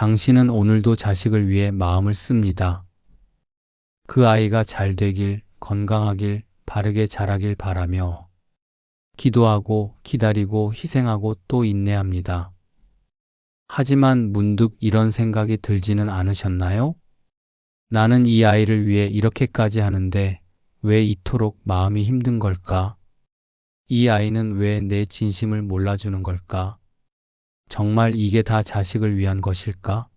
당신은 오늘도 자식을 위해 마음을 씁니다. 그 아이가 잘 되길, 건강하길, 바르게 자라길 바라며 기도하고 기다리고 희생하고 또 인내합니다. 하지만 문득 이런 생각이 들지는 않으셨나요? 나는 이 아이를 위해 이렇게까지 하는데 왜 이토록 마음이 힘든 걸까? 이 아이는 왜 내 진심을 몰라주는 걸까? 정말 이게 다 자식을 위한 것일까?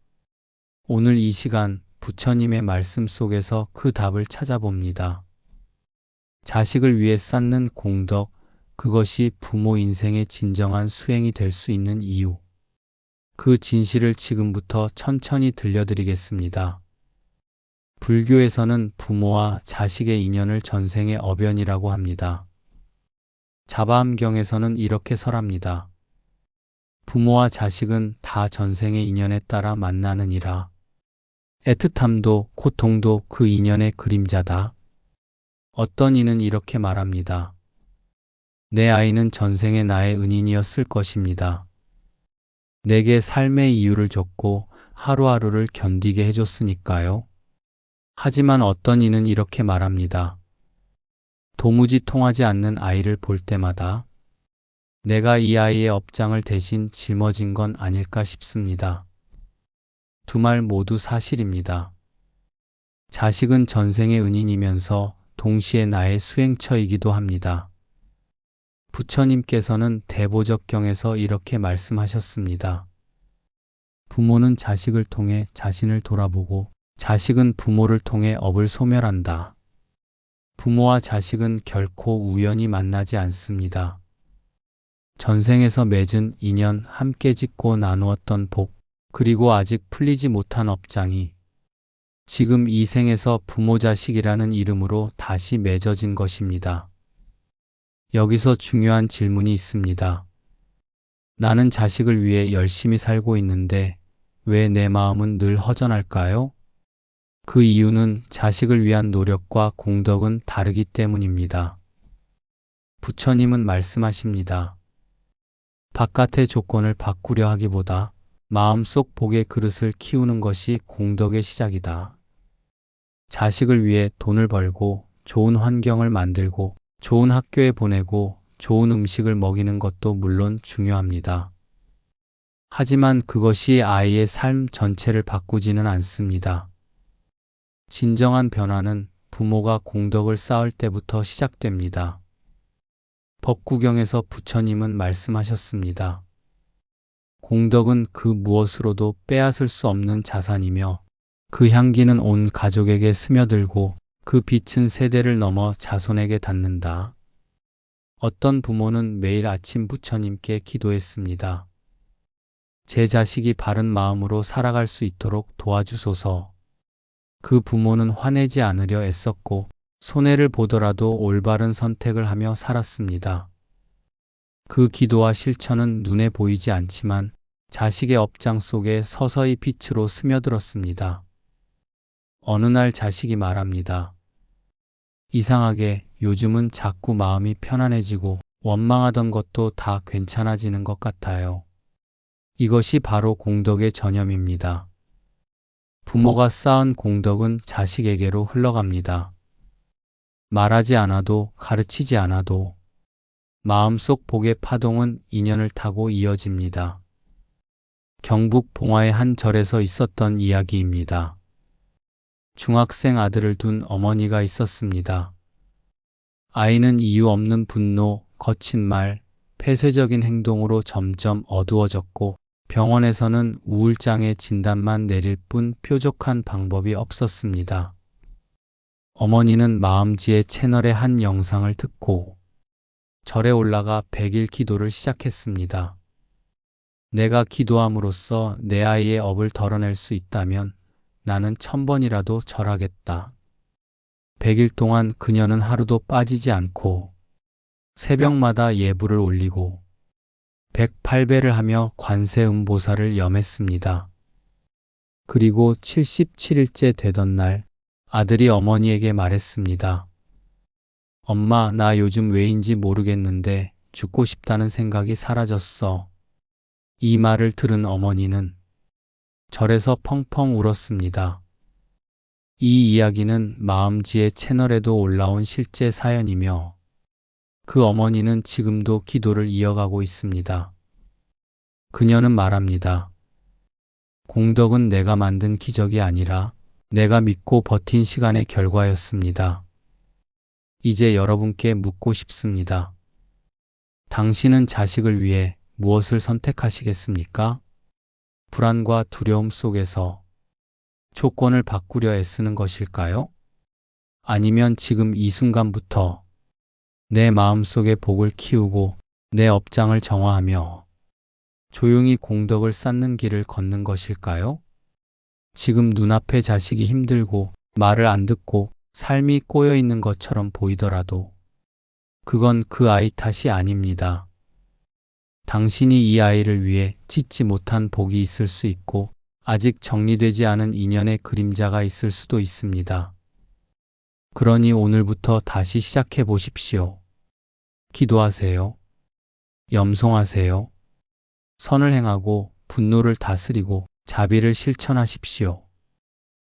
오늘 이 시간 부처님의 말씀 속에서 그 답을 찾아봅니다. 자식을 위해 쌓는 공덕, 그것이 부모 인생의 진정한 수행이 될 수 있는 이유. 그 진실을 지금부터 천천히 들려드리겠습니다. 불교에서는 부모와 자식의 인연을 전생의 어변이라고 합니다. 자바암경에서는 이렇게 설합니다. 부모와 자식은 다 전생의 인연에 따라 만나느니라. 애틋함도 고통도 그 인연의 그림자다. 어떤 이는 이렇게 말합니다. 내 아이는 전생의 나의 은인이었을 것입니다. 내게 삶의 이유를 줬고 하루하루를 견디게 해줬으니까요. 하지만 어떤 이는 이렇게 말합니다. 도무지 통하지 않는 아이를 볼 때마다 내가 이 아이의 업장을 대신 짊어진 건 아닐까 싶습니다. 두 말 모두 사실입니다. 자식은 전생의 은인이면서 동시에 나의 수행처이기도 합니다. 부처님께서는 대보적경에서 이렇게 말씀하셨습니다. 부모는 자식을 통해 자신을 돌아보고 자식은 부모를 통해 업을 소멸한다. 부모와 자식은 결코 우연히 만나지 않습니다. 전생에서 맺은 인연, 함께 짓고 나누었던 복, 그리고 아직 풀리지 못한 업장이 지금 이 생에서 부모 자식이라는 이름으로 다시 맺어진 것입니다. 여기서 중요한 질문이 있습니다. 나는 자식을 위해 열심히 살고 있는데 왜 내 마음은 늘 허전할까요? 그 이유는 자식을 위한 노력과 공덕은 다르기 때문입니다. 부처님은 말씀하십니다. 바깥의 조건을 바꾸려 하기보다 마음속 복의 그릇을 키우는 것이 공덕의 시작이다. 자식을 위해 돈을 벌고 좋은 환경을 만들고 좋은 학교에 보내고 좋은 음식을 먹이는 것도 물론 중요합니다. 하지만 그것이 아이의 삶 전체를 바꾸지는 않습니다. 진정한 변화는 부모가 공덕을 쌓을 때부터 시작됩니다. 법구경에서 부처님은 말씀하셨습니다. 공덕은 그 무엇으로도 빼앗을 수 없는 자산이며 그 향기는 온 가족에게 스며들고 그 빛은 세대를 넘어 자손에게 닿는다. 어떤 부모는 매일 아침 부처님께 기도했습니다. 제 자식이 바른 마음으로 살아갈 수 있도록 도와주소서. 그 부모는 화내지 않으려 애썼고 손해를 보더라도 올바른 선택을 하며 살았습니다. 그 기도와 실천은 눈에 보이지 않지만 자식의 업장 속에 서서히 빛으로 스며들었습니다. 어느 날 자식이 말합니다. 이상하게 요즘은 자꾸 마음이 편안해지고 원망하던 것도 다 괜찮아지는 것 같아요. 이것이 바로 공덕의 전염입니다. 부모가 쌓은 공덕은 자식에게로 흘러갑니다. 말하지 않아도 가르치지 않아도 마음속 복의 파동은 인연을 타고 이어집니다. 경북 봉화의 한 절에서 있었던 이야기입니다. 중학생 아들을 둔 어머니가 있었습니다. 아이는 이유 없는 분노, 거친 말, 폐쇄적인 행동으로 점점 어두워졌고 병원에서는 우울장애 진단만 내릴 뿐 뾰족한 방법이 없었습니다. 어머니는 마음지혜 채널의 한 영상을 듣고 절에 올라가 100일 기도를 시작했습니다. 내가 기도함으로써 내 아이의 업을 덜어낼 수 있다면 나는 1000번이라도 절하겠다. 100일 동안 그녀는 하루도 빠지지 않고 새벽마다 예불을 올리고 108배를 하며 관세음보살을 염했습니다. 그리고 77일째 되던 날 아들이 어머니에게 말했습니다. 엄마, 나 요즘 왜인지 모르겠는데 죽고 싶다는 생각이 사라졌어. 이 말을 들은 어머니는 절에서 펑펑 울었습니다. 이 이야기는 마음지혜 채널에도 올라온 실제 사연이며 그 어머니는 지금도 기도를 이어가고 있습니다. 그녀는 말합니다. 공덕은 내가 만든 기적이 아니라 내가 믿고 버틴 시간의 결과였습니다. 이제 여러분께 묻고 싶습니다. 당신은 자식을 위해 무엇을 선택하시겠습니까? 불안과 두려움 속에서 조건을 바꾸려 애쓰는 것일까요? 아니면 지금 이 순간부터 내 마음속에 복을 키우고 내 업장을 정화하며 조용히 공덕을 쌓는 길을 걷는 것일까요? 지금 눈앞에 자식이 힘들고 말을 안 듣고 삶이 꼬여 있는 것처럼 보이더라도 그건 그 아이 탓이 아닙니다. 당신이 이 아이를 위해 짓지 못한 복이 있을 수 있고 아직 정리되지 않은 인연의 그림자가 있을 수도 있습니다. 그러니 오늘부터 다시 시작해 보십시오. 기도하세요. 염송하세요. 선을 행하고 분노를 다스리고 자비를 실천하십시오.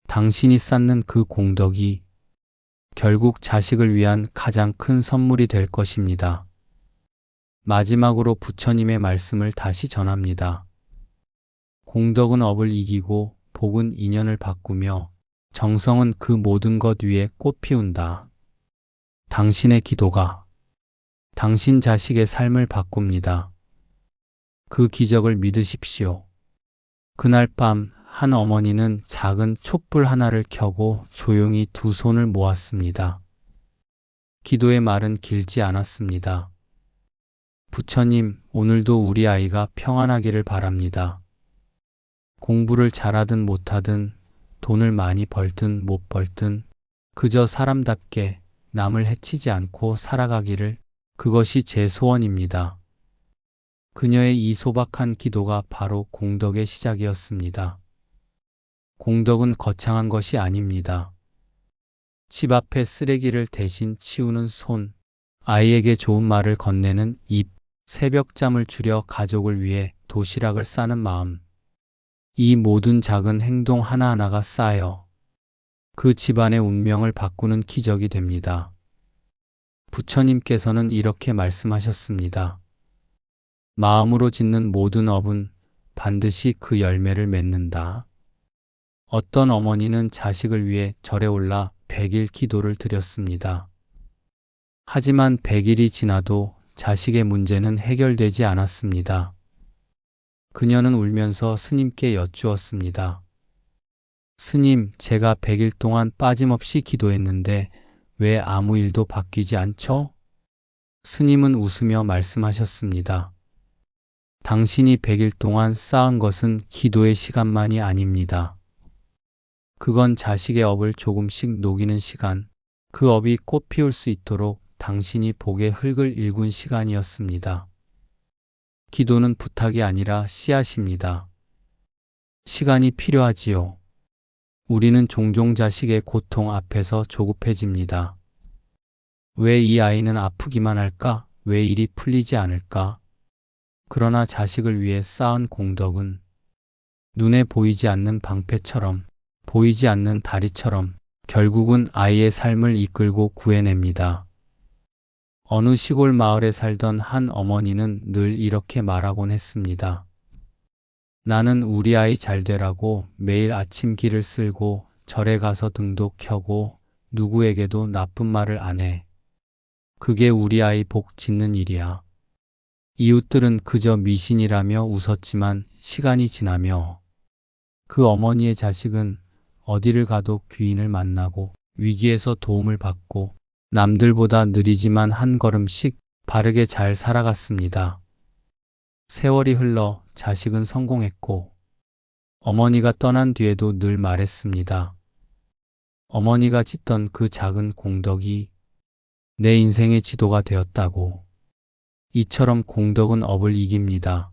당신이 쌓는 그 공덕이 결국 자식을 위한 가장 큰 선물이 될 것입니다. 마지막으로 부처님의 말씀을 다시 전합니다. 공덕은 업을 이기고 복은 인연을 바꾸며 정성은 그 모든 것 위에 꽃 피운다. 당신의 기도가 당신 자식의 삶을 바꿉니다. 그 기적을 믿으십시오. 그날 밤 한 어머니는 작은 촛불 하나를 켜고 조용히 두 손을 모았습니다. 기도의 말은 길지 않았습니다. 부처님, 오늘도 우리 아이가 평안하기를 바랍니다. 공부를 잘하든 못하든 돈을 많이 벌든 못 벌든 그저 사람답게 남을 해치지 않고 살아가기를, 그것이 제 소원입니다. 그녀의 이 소박한 기도가 바로 공덕의 시작이었습니다. 공덕은 거창한 것이 아닙니다. 집 앞에 쓰레기를 대신 치우는 손, 아이에게 좋은 말을 건네는 입, 새벽잠을 줄여 가족을 위해 도시락을 싸는 마음. 이 모든 작은 행동 하나하나가 쌓여 그 집안의 운명을 바꾸는 기적이 됩니다. 부처님께서는 이렇게 말씀하셨습니다. 마음으로 짓는 모든 업은 반드시 그 열매를 맺는다. 어떤 어머니는 자식을 위해 절에 올라 100일 기도를 드렸습니다. 하지만 100일이 지나도 자식의 문제는 해결되지 않았습니다. 그녀는 울면서 스님께 여쭈었습니다. 스님, 제가 100일 동안 빠짐없이 기도했는데 왜 아무 일도 바뀌지 않죠? 스님은 웃으며 말씀하셨습니다. 당신이 100일 동안 쌓은 것은 기도의 시간만이 아닙니다. 그건 자식의 업을 조금씩 녹이는 시간, 그 업이 꽃 피울 수 있도록 당신이 복의 흙을 일군 시간이었습니다. 기도는 부탁이 아니라 씨앗입니다. 시간이 필요하지요. 우리는 종종 자식의 고통 앞에서 조급해집니다. 왜 이 아이는 아프기만 할까? 왜 일이 풀리지 않을까? 그러나 자식을 위해 쌓은 공덕은 눈에 보이지 않는 방패처럼, 보이지 않는 다리처럼 결국은 아이의 삶을 이끌고 구해냅니다. 어느 시골 마을에 살던 한 어머니는 늘 이렇게 말하곤 했습니다. 나는 우리 아이 잘 되라고 매일 아침 길을 쓸고 절에 가서 등도 켜고 누구에게도 나쁜 말을 안 해. 그게 우리 아이 복 짓는 일이야. 이웃들은 그저 미신이라며 웃었지만 시간이 지나며 그 어머니의 자식은 어디를 가도 귀인을 만나고 위기에서 도움을 받고 남들보다 느리지만 한 걸음씩 바르게 잘 살아갔습니다. 세월이 흘러 자식은 성공했고 어머니가 떠난 뒤에도 늘 말했습니다. 어머니가 짓던 그 작은 공덕이 내 인생의 지도가 되었다고. 이처럼 공덕은 업을 이깁니다.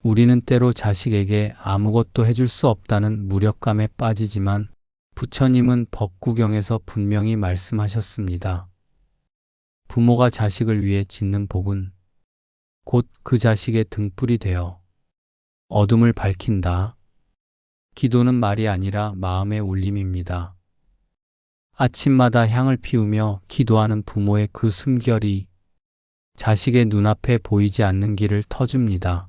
우리는 때로 자식에게 아무것도 해줄 수 없다는 무력감에 빠지지만 부처님은 법구경에서 분명히 말씀하셨습니다. 부모가 자식을 위해 짓는 복은 곧 그 자식의 등불이 되어 어둠을 밝힌다. 기도는 말이 아니라 마음의 울림입니다. 아침마다 향을 피우며 기도하는 부모의 그 숨결이 자식의 눈앞에 보이지 않는 길을 터줍니다.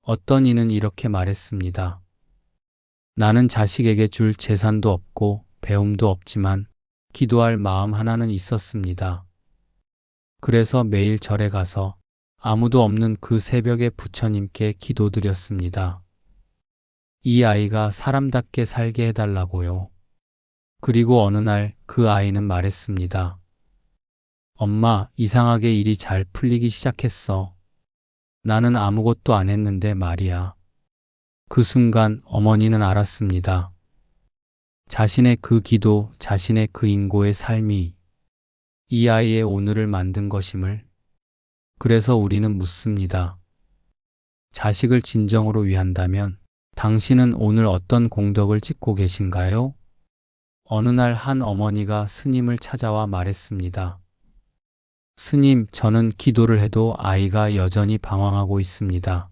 어떤 이는 이렇게 말했습니다. 나는 자식에게 줄 재산도 없고 배움도 없지만 기도할 마음 하나는 있었습니다. 그래서 매일 절에 가서 아무도 없는 그 새벽에 부처님께 기도드렸습니다. 이 아이가 사람답게 살게 해달라고요. 그리고 어느 날 그 아이는 말했습니다. 엄마, 이상하게 일이 잘 풀리기 시작했어. 나는 아무것도 안 했는데 말이야. 그 순간 어머니는 알았습니다. 자신의 그 기도, 자신의 그 인고의 삶이 이 아이의 오늘을 만든 것임을. 그래서 우리는 묻습니다. 자식을 진정으로 위한다면 당신은 오늘 어떤 공덕을 짓고 계신가요? 어느 날 한 어머니가 스님을 찾아와 말했습니다. 스님, 저는 기도를 해도 아이가 여전히 방황하고 있습니다.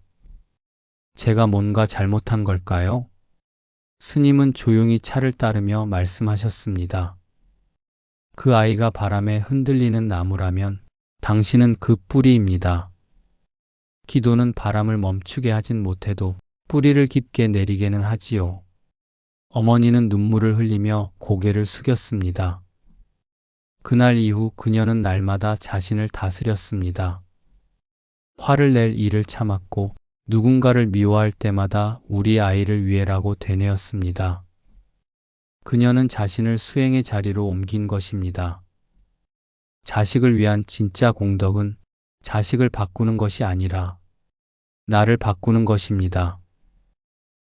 제가 뭔가 잘못한 걸까요? 스님은 조용히 차를 따르며 말씀하셨습니다. 그 아이가 바람에 흔들리는 나무라면 당신은 그 뿌리입니다. 기도는 바람을 멈추게 하진 못해도 뿌리를 깊게 내리게는 하지요. 어머니는 눈물을 흘리며 고개를 숙였습니다. 그날 이후 그녀는 날마다 자신을 다스렸습니다. 화를 낼 일을 참았고 누군가를 미워할 때마다 우리 아이를 위해라고 되뇌었습니다. 그녀는 자신을 수행의 자리로 옮긴 것입니다. 자식을 위한 진짜 공덕은 자식을 바꾸는 것이 아니라 나를 바꾸는 것입니다.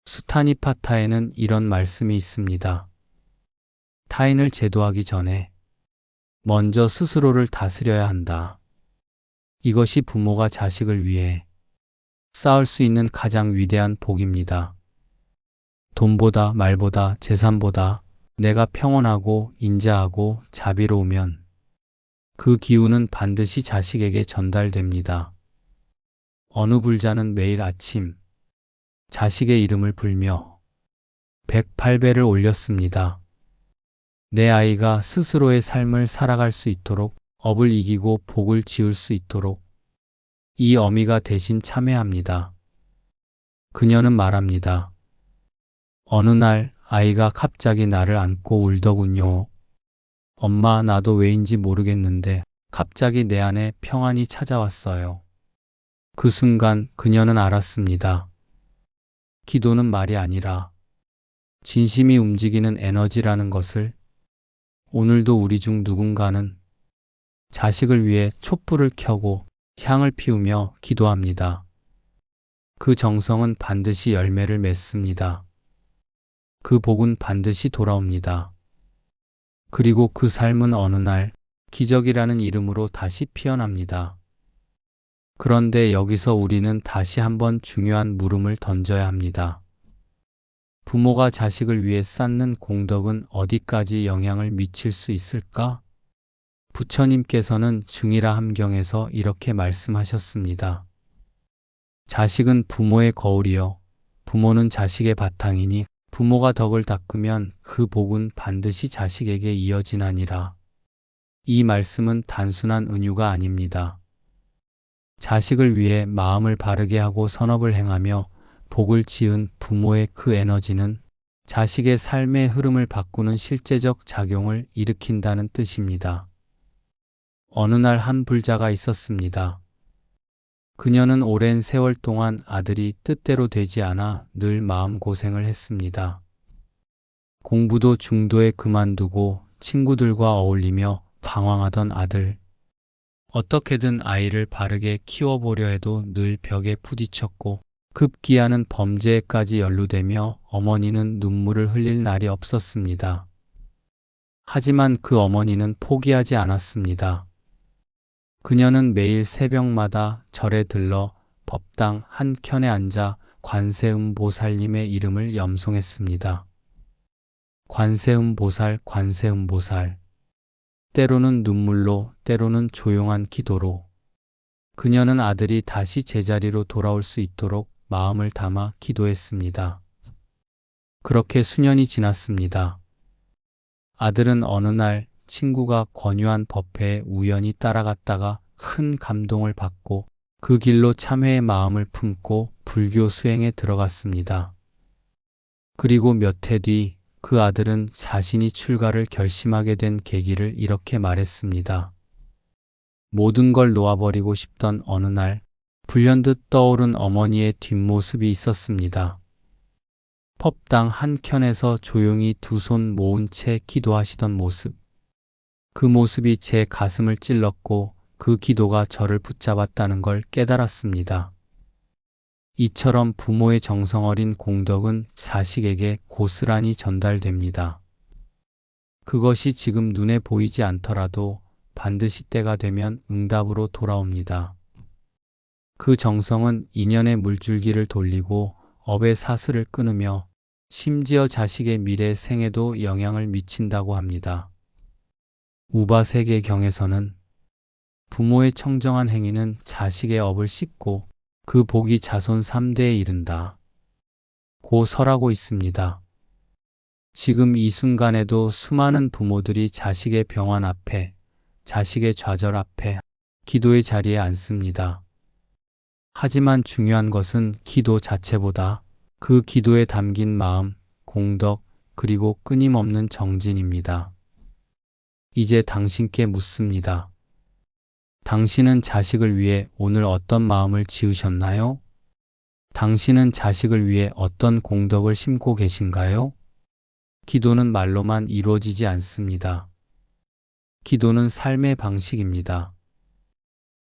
수타니파타에는 이런 말씀이 있습니다. 타인을 제도하기 전에 먼저 스스로를 다스려야 한다. 이것이 부모가 자식을 위해 쌓을 수 있는 가장 위대한 복입니다. 돈보다, 말보다, 재산보다 내가 평온하고 인자하고 자비로우면 그 기운은 반드시 자식에게 전달됩니다. 어느 불자는 매일 아침 자식의 이름을 불며 108배를 올렸습니다. 내 아이가 스스로의 삶을 살아갈 수 있도록, 업을 이기고 복을 지을 수 있도록 이 어미가 대신 참회합니다. 그녀는 말합니다. 어느 날 아이가 갑자기 나를 안고 울더군요. 엄마, 나도 왜인지 모르겠는데 갑자기 내 안에 평안이 찾아왔어요. 그 순간 그녀는 알았습니다. 기도는 말이 아니라 진심이 움직이는 에너지라는 것을. 오늘도 우리 중 누군가는 자식을 위해 촛불을 켜고 향을 피우며 기도합니다. 그 정성은 반드시 열매를 맺습니다. 그 복은 반드시 돌아옵니다. 그리고 그 삶은 어느 날 기적이라는 이름으로 다시 피어납니다. 그런데 여기서 우리는 다시 한번 중요한 물음을 던져야 합니다. 부모가 자식을 위해 쌓는 공덕은 어디까지 영향을 미칠 수 있을까? 부처님께서는 증이라 함경에서 이렇게 말씀하셨습니다. 자식은 부모의 거울이요. 부모는 자식의 바탕이니 부모가 덕을 닦으면 그 복은 반드시 자식에게 이어지나니라. 이 말씀은 단순한 은유가 아닙니다. 자식을 위해 마음을 바르게 하고 선업을 행하며 복을 지은 부모의 그 에너지는 자식의 삶의 흐름을 바꾸는 실제적 작용을 일으킨다는 뜻입니다. 어느 날 한 불자가 있었습니다. 그녀는 오랜 세월 동안 아들이 뜻대로 되지 않아 늘 마음고생을 했습니다. 공부도 중도에 그만두고 친구들과 어울리며 방황하던 아들. 어떻게든 아이를 바르게 키워보려 해도 늘 벽에 부딪혔고 급기야는 범죄에까지 연루되며 어머니는 눈물을 흘릴 날이 없었습니다. 하지만 그 어머니는 포기하지 않았습니다. 그녀는 매일 새벽마다 절에 들러 법당 한 켠에 앉아 관세음보살님의 이름을 염송했습니다. 관세음보살, 관세음보살. 때로는 눈물로, 때로는 조용한 기도로 그녀는 아들이 다시 제자리로 돌아올 수 있도록 마음을 담아 기도했습니다. 그렇게 수년이 지났습니다. 아들은 어느 날 친구가 권유한 법회에 우연히 따라갔다가 큰 감동을 받고 그 길로 참회의 마음을 품고 불교 수행에 들어갔습니다. 그리고 몇 해 뒤 그 아들은 자신이 출가를 결심하게 된 계기를 이렇게 말했습니다. 모든 걸 놓아버리고 싶던 어느 날 불현듯 떠오른 어머니의 뒷모습이 있었습니다. 법당 한켠에서 조용히 두 손 모은 채 기도하시던 모습. 그 모습이 제 가슴을 찔렀고 그 기도가 저를 붙잡았다는 걸 깨달았습니다. 이처럼 부모의 정성 어린 공덕은 자식에게 고스란히 전달됩니다. 그것이 지금 눈에 보이지 않더라도 반드시 때가 되면 응답으로 돌아옵니다. 그 정성은 인연의 물줄기를 돌리고 업의 사슬을 끊으며 심지어 자식의 미래 생에도 영향을 미친다고 합니다. 우바세계경에서는 부모의 청정한 행위는 자식의 업을 씻고 그 복이 자손 3대에 이른다 고 설하고 있습니다. 지금 이 순간에도 수많은 부모들이 자식의 병환 앞에, 자식의 좌절 앞에 기도의 자리에 앉습니다. 하지만 중요한 것은 기도 자체보다 그 기도에 담긴 마음, 공덕, 그리고 끊임없는 정진입니다. 이제 당신께 묻습니다. 당신은 자식을 위해 오늘 어떤 마음을 지으셨나요? 당신은 자식을 위해 어떤 공덕을 심고 계신가요? 기도는 말로만 이루어지지 않습니다. 기도는 삶의 방식입니다.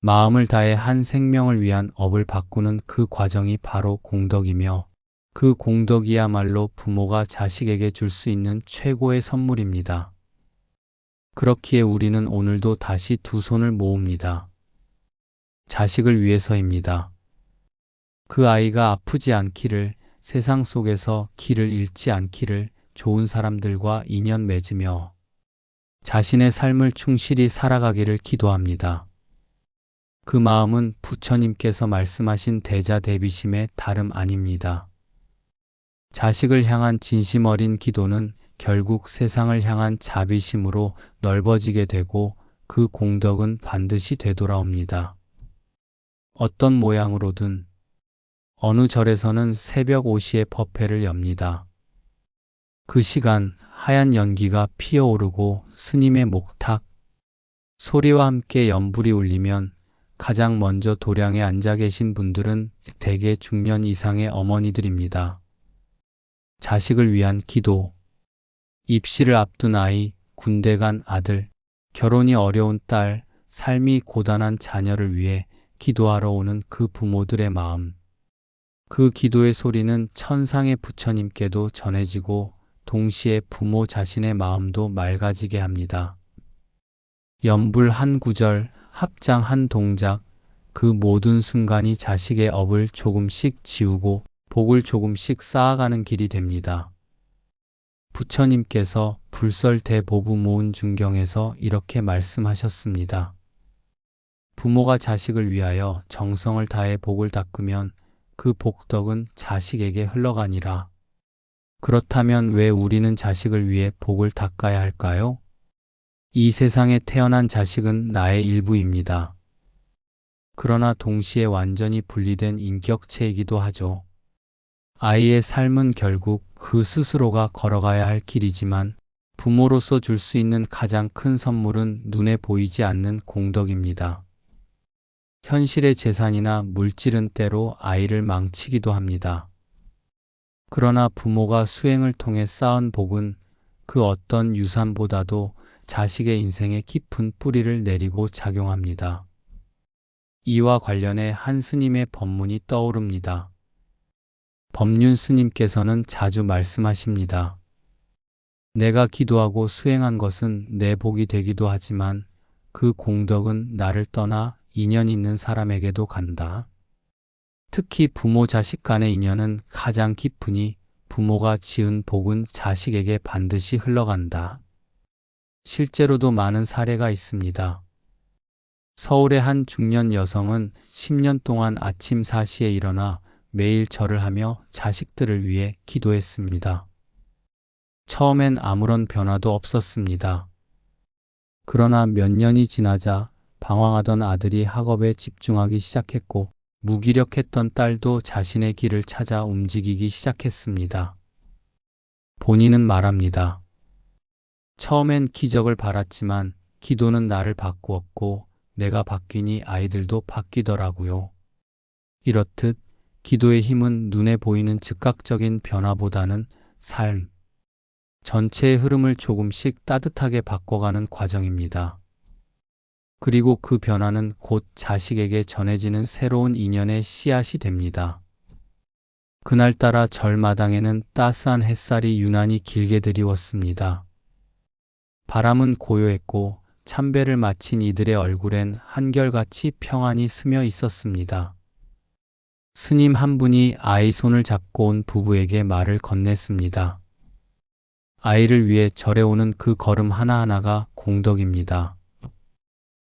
마음을 다해 한 생명을 위한 업을 바꾸는 그 과정이 바로 공덕이며 그 공덕이야말로 부모가 자식에게 줄 수 있는 최고의 선물입니다. 그렇기에 우리는 오늘도 다시 두 손을 모읍니다. 자식을 위해서입니다. 그 아이가 아프지 않기를, 세상 속에서 길을 잃지 않기를, 좋은 사람들과 인연 맺으며 자신의 삶을 충실히 살아가기를 기도합니다. 그 마음은 부처님께서 말씀하신 대자대비심의 다름 아닙니다. 자식을 향한 진심 어린 기도는 결국 세상을 향한 자비심으로 넓어지게 되고 그 공덕은 반드시 되돌아옵니다. 어떤 모양으로든 어느 절에서는 새벽 5시에 법회를 엽니다. 그 시간 하얀 연기가 피어오르고 스님의 목탁 소리와 함께 연불이 울리면 가장 먼저 도량에 앉아 계신 분들은 대개 중년 이상의 어머니들입니다. 자식을 위한 기도, 입시를 앞둔 아이, 군대 간 아들, 결혼이 어려운 딸, 삶이 고단한 자녀를 위해 기도하러 오는 그 부모들의 마음. 그 기도의 소리는 천상의 부처님께도 전해지고 동시에 부모 자신의 마음도 맑아지게 합니다. 연불 한 구절, 합장 한 동작, 그 모든 순간이 자식의 업을 조금씩 지우고 복을 조금씩 쌓아가는 길이 됩니다. 부처님께서 불설대보부모운중경에서 이렇게 말씀하셨습니다. 부모가 자식을 위하여 정성을 다해 복을 닦으면 그 복덕은 자식에게 흘러가니라. 그렇다면 왜 우리는 자식을 위해 복을 닦아야 할까요? 이 세상에 태어난 자식은 나의 일부입니다. 그러나 동시에 완전히 분리된 인격체이기도 하죠. 아이의 삶은 결국 그 스스로가 걸어가야 할 길이지만 부모로서 줄 수 있는 가장 큰 선물은 눈에 보이지 않는 공덕입니다. 현실의 재산이나 물질은 때로 아이를 망치기도 합니다. 그러나 부모가 수행을 통해 쌓은 복은 그 어떤 유산보다도 자식의 인생에 깊은 뿌리를 내리고 작용합니다. 이와 관련해 한 스님의 법문이 떠오릅니다. 법륜 스님께서는 자주 말씀하십니다. 내가 기도하고 수행한 것은 내 복이 되기도 하지만 그 공덕은 나를 떠나 인연 있는 사람에게도 간다. 특히 부모 자식 간의 인연은 가장 깊으니 부모가 지은 복은 자식에게 반드시 흘러간다. 실제로도 많은 사례가 있습니다. 서울의 한 중년 여성은 10년 동안 아침 4시에 일어나 매일 절을 하며 자식들을 위해 기도했습니다. 처음엔 아무런 변화도 없었습니다. 그러나 몇 년이 지나자 방황하던 아들이 학업에 집중하기 시작했고 무기력했던 딸도 자신의 길을 찾아 움직이기 시작했습니다. 본인은 말합니다. 처음엔 기적을 바랐지만 기도는 나를 바꾸었고 내가 바뀌니 아이들도 바뀌더라고요. 이렇듯 기도의 힘은 눈에 보이는 즉각적인 변화보다는 삶 전체의 흐름을 조금씩 따뜻하게 바꿔가는 과정입니다. 그리고 그 변화는 곧 자식에게 전해지는 새로운 인연의 씨앗이 됩니다. 그날따라 절마당에는 따스한 햇살이 유난히 길게 드리웠습니다. 바람은 고요했고 참배를 마친 이들의 얼굴엔 한결같이 평안이 스며 있었습니다. 스님 한 분이 아이 손을 잡고 온 부부에게 말을 건넸습니다. 아이를 위해 절에 오는 그 걸음 하나하나가 공덕입니다.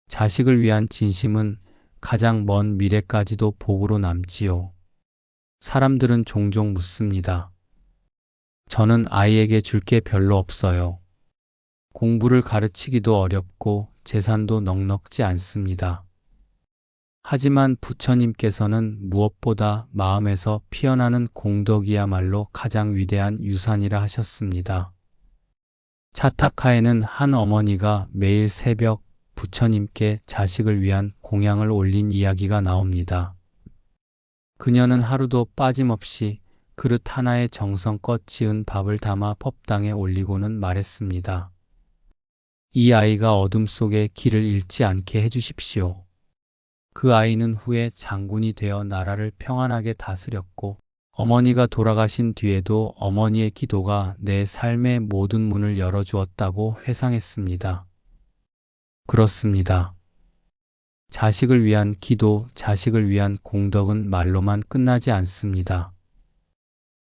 자식을 위한 진심은 가장 먼 미래까지도 복으로 남지요. 사람들은 종종 묻습니다. 저는 아이에게 줄 게 별로 없어요. 공부를 가르치기도 어렵고 재산도 넉넉지 않습니다. 하지만 부처님께서는 무엇보다 마음에서 피어나는 공덕이야말로 가장 위대한 유산이라 하셨습니다. 차타카에는 한 어머니가 매일 새벽 부처님께 자식을 위한 공양을 올린 이야기가 나옵니다. 그녀는 하루도 빠짐없이 그릇 하나에 정성껏 지은 밥을 담아 법당에 올리고는 말했습니다. 이 아이가 어둠 속에 길을 잃지 않게 해주십시오. 그 아이는 후에 장군이 되어 나라를 평안하게 다스렸고 어머니가 돌아가신 뒤에도 어머니의 기도가 내 삶의 모든 문을 열어주었다고 회상했습니다. 그렇습니다. 자식을 위한 기도, 자식을 위한 공덕은 말로만 끝나지 않습니다.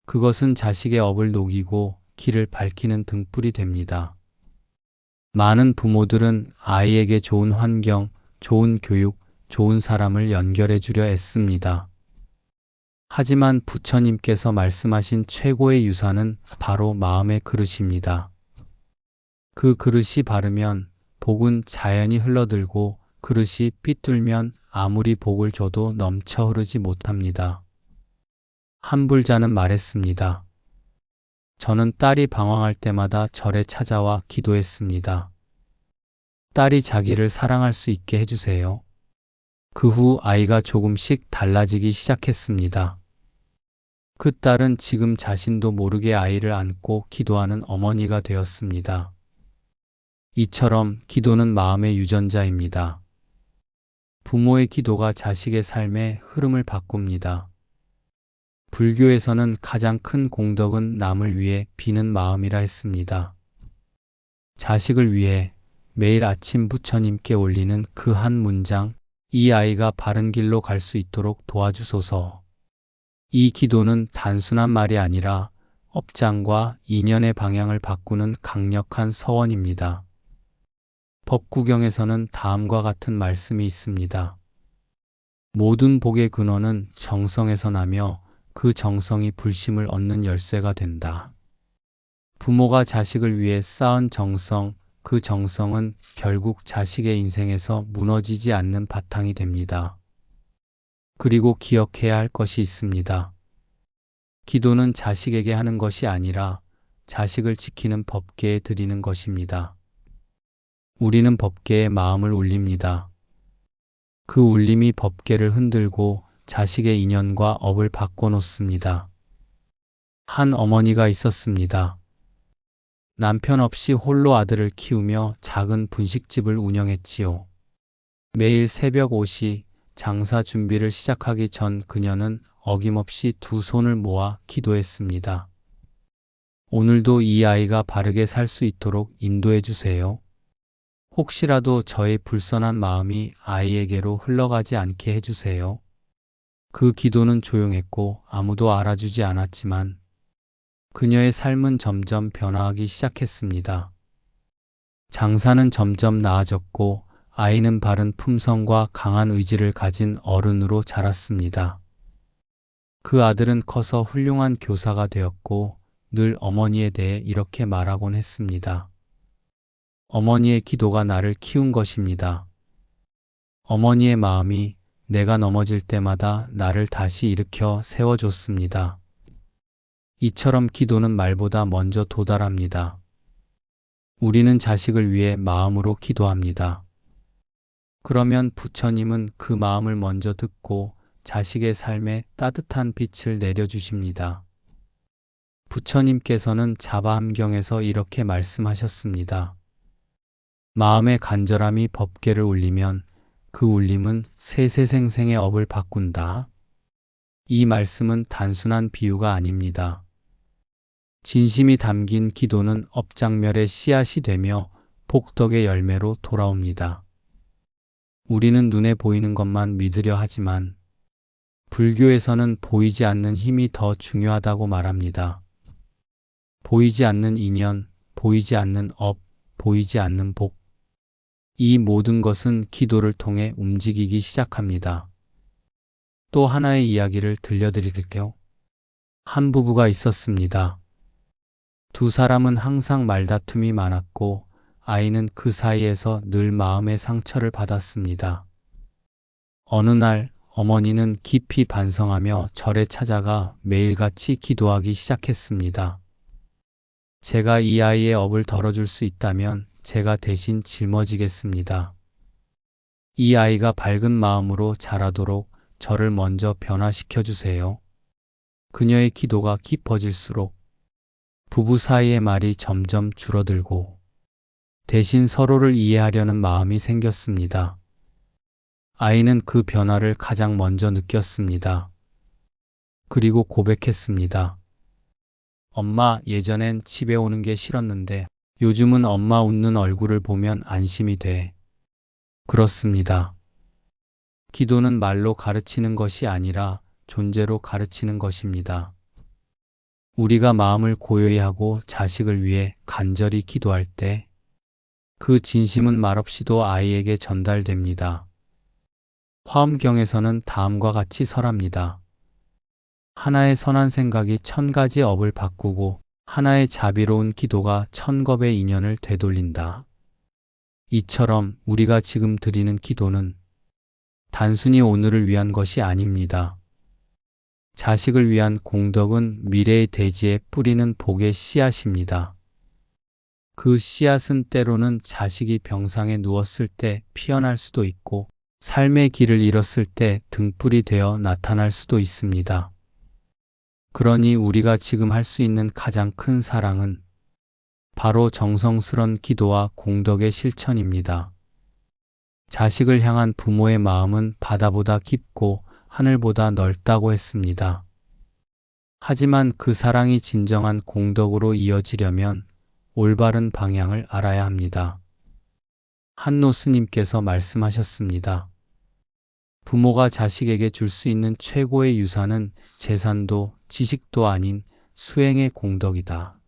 그것은 자식의 업을 녹이고 길을 밝히는 등불이 됩니다. 많은 부모들은 아이에게 좋은 환경, 좋은 교육, 좋은 사람을 연결해 주려 애씁니다. 하지만 부처님께서 말씀하신 최고의 유산은 바로 마음의 그릇입니다. 그 그릇이 바르면 복은 자연히 흘러들고 그릇이 삐뚤면 아무리 복을 줘도 넘쳐 흐르지 못합니다. 한 불자는 말했습니다. 저는 딸이 방황할 때마다 절에 찾아와 기도했습니다. 딸이 자기를 사랑할 수 있게 해주세요. 그 후 아이가 조금씩 달라지기 시작했습니다. 그 딸은 지금 자신도 모르게 아이를 안고 기도하는 어머니가 되었습니다. 이처럼 기도는 마음의 유전자입니다. 부모의 기도가 자식의 삶의 흐름을 바꿉니다. 불교에서는 가장 큰 공덕은 남을 위해 비는 마음이라 했습니다. 자식을 위해 매일 아침 부처님께 올리는 그 한 문장, 이 아이가 바른 길로 갈 수 있도록 도와주소서. 이 기도는 단순한 말이 아니라 업장과 인연의 방향을 바꾸는 강력한 서원입니다. 법구경에서는 다음과 같은 말씀이 있습니다. 모든 복의 근원은 정성에서 나며 그 정성이 불심을 얻는 열쇠가 된다. 부모가 자식을 위해 쌓은 정성, 그 정성은 결국 자식의 인생에서 무너지지 않는 바탕이 됩니다. 그리고 기억해야 할 것이 있습니다. 기도는 자식에게 하는 것이 아니라 자식을 지키는 법계에 드리는 것입니다. 우리는 법계에 마음을 울립니다. 그 울림이 법계를 흔들고 자식의 인연과 업을 바꿔놓습니다. 한 어머니가 있었습니다. 남편 없이 홀로 아들을 키우며 작은 분식집을 운영했지요. 매일 새벽 5시 장사 준비를 시작하기 전 그녀는 어김없이 두 손을 모아 기도했습니다. 오늘도 이 아이가 바르게 살 수 있도록 인도해 주세요. 혹시라도 저의 불선한 마음이 아이에게로 흘러가지 않게 해주세요. 그 기도는 조용했고 아무도 알아주지 않았지만 그녀의 삶은 점점 변화하기 시작했습니다. 장사는 점점 나아졌고 아이는 바른 품성과 강한 의지를 가진 어른으로 자랐습니다. 그 아들은 커서 훌륭한 교사가 되었고 늘 어머니에 대해 이렇게 말하곤 했습니다. 어머니의 기도가 나를 키운 것입니다. 어머니의 마음이 내가 넘어질 때마다 나를 다시 일으켜 세워줬습니다. 이처럼 기도는 말보다 먼저 도달합니다. 우리는 자식을 위해 마음으로 기도합니다. 그러면 부처님은 그 마음을 먼저 듣고 자식의 삶에 따뜻한 빛을 내려주십니다. 부처님께서는 자바함경에서 이렇게 말씀하셨습니다. 마음의 간절함이 법계를 울리면 그 울림은 세세생생의 업을 바꾼다. 이 말씀은 단순한 비유가 아닙니다. 진심이 담긴 기도는 업장멸의 씨앗이 되며 복덕의 열매로 돌아옵니다. 우리는 눈에 보이는 것만 믿으려 하지만 불교에서는 보이지 않는 힘이 더 중요하다고 말합니다. 보이지 않는 인연, 보이지 않는 업, 보이지 않는 복. 이 모든 것은 기도를 통해 움직이기 시작합니다. 또 하나의 이야기를 들려드릴게요. 한 부부가 있었습니다. 두 사람은 항상 말다툼이 많았고 아이는 그 사이에서 늘 마음의 상처를 받았습니다. 어느 날 어머니는 깊이 반성하며 절에 찾아가 매일같이 기도하기 시작했습니다. 제가 이 아이의 업을 덜어줄 수 있다면 제가 대신 짊어지겠습니다. 이 아이가 밝은 마음으로 자라도록 저를 먼저 변화시켜 주세요. 그녀의 기도가 깊어질수록 부부 사이의 말이 점점 줄어들고 대신 서로를 이해하려는 마음이 생겼습니다. 아이는 그 변화를 가장 먼저 느꼈습니다. 그리고 고백했습니다. 엄마, 예전엔 집에 오는 게 싫었는데 요즘은 엄마 웃는 얼굴을 보면 안심이 돼. 그렇습니다. 기도는 말로 가르치는 것이 아니라 존재로 가르치는 것입니다. 우리가 마음을 고요히 하고 자식을 위해 간절히 기도할 때 그 진심은 말없이도 아이에게 전달됩니다. 화엄경에서는 다음과 같이 설합니다. 하나의 선한 생각이 1000가지 업을 바꾸고 하나의 자비로운 기도가 1000겁의 인연을 되돌린다. 이처럼 우리가 지금 드리는 기도는 단순히 오늘을 위한 것이 아닙니다. 자식을 위한 공덕은 미래의 대지에 뿌리는 복의 씨앗입니다. 그 씨앗은 때로는 자식이 병상에 누웠을 때 피어날 수도 있고 삶의 길을 잃었을 때 등불이 되어 나타날 수도 있습니다. 그러니 우리가 지금 할 수 있는 가장 큰 사랑은 바로 정성스런 기도와 공덕의 실천입니다. 자식을 향한 부모의 마음은 바다보다 깊고 하늘보다 넓다고 했습니다. 하지만 그 사랑이 진정한 공덕으로 이어지려면 올바른 방향을 알아야 합니다. 한노 스님께서 말씀하셨습니다. 부모가 자식에게 줄 수 있는 최고의 유산은 재산도 지식도 아닌 수행의 공덕이다.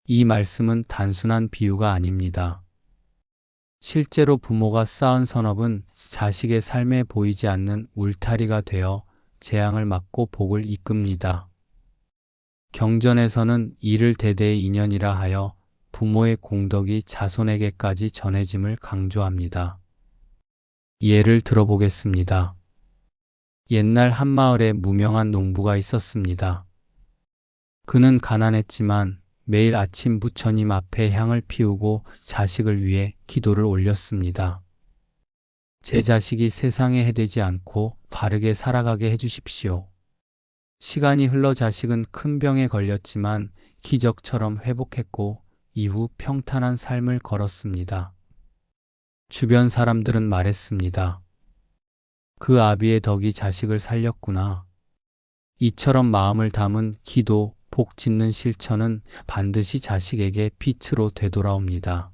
이 말씀은 단순한 비유가 아닙니다. 실제로 부모가 쌓은 선업은 자식의 삶에 보이지 않는 울타리가 되어 재앙을 막고 복을 이끕니다. 경전에서는 이를 대대의 인연이라 하여 부모의 공덕이 자손에게까지 전해짐을 강조합니다. 예를 들어보겠습니다. 옛날 한 마을에 무명한 농부가 있었습니다. 그는 가난했지만 매일 아침 부처님 앞에 향을 피우고 자식을 위해 기도를 올렸습니다. 제 자식이 세상에 해되지 않고 바르게 살아가게 해주십시오. 시간이 흘러 자식은 큰 병에 걸렸지만 기적처럼 회복했고 이후 평탄한 삶을 걸었습니다. 주변 사람들은 말했습니다. 그 아비의 덕이 자식을 살렸구나. 이처럼 마음을 담은 기도, 복 짓는 실천은 반드시 자식에게 빛으로 되돌아옵니다.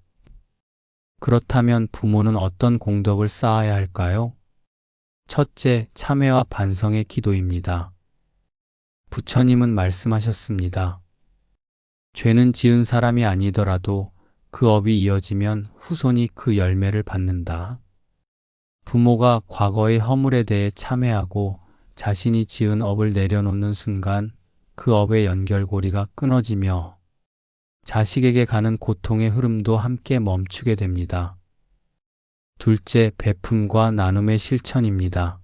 그렇다면 부모는 어떤 공덕을 쌓아야 할까요? 첫째, 참회와 반성의 기도입니다. 부처님은 말씀하셨습니다. 죄는 지은 사람이 아니더라도 그 업이 이어지면 후손이 그 열매를 받는다. 부모가 과거의 허물에 대해 참회하고 자신이 지은 업을 내려놓는 순간 그 업의 연결고리가 끊어지며 자식에게 가는 고통의 흐름도 함께 멈추게 됩니다. 둘째, 베품과 나눔의 실천입니다.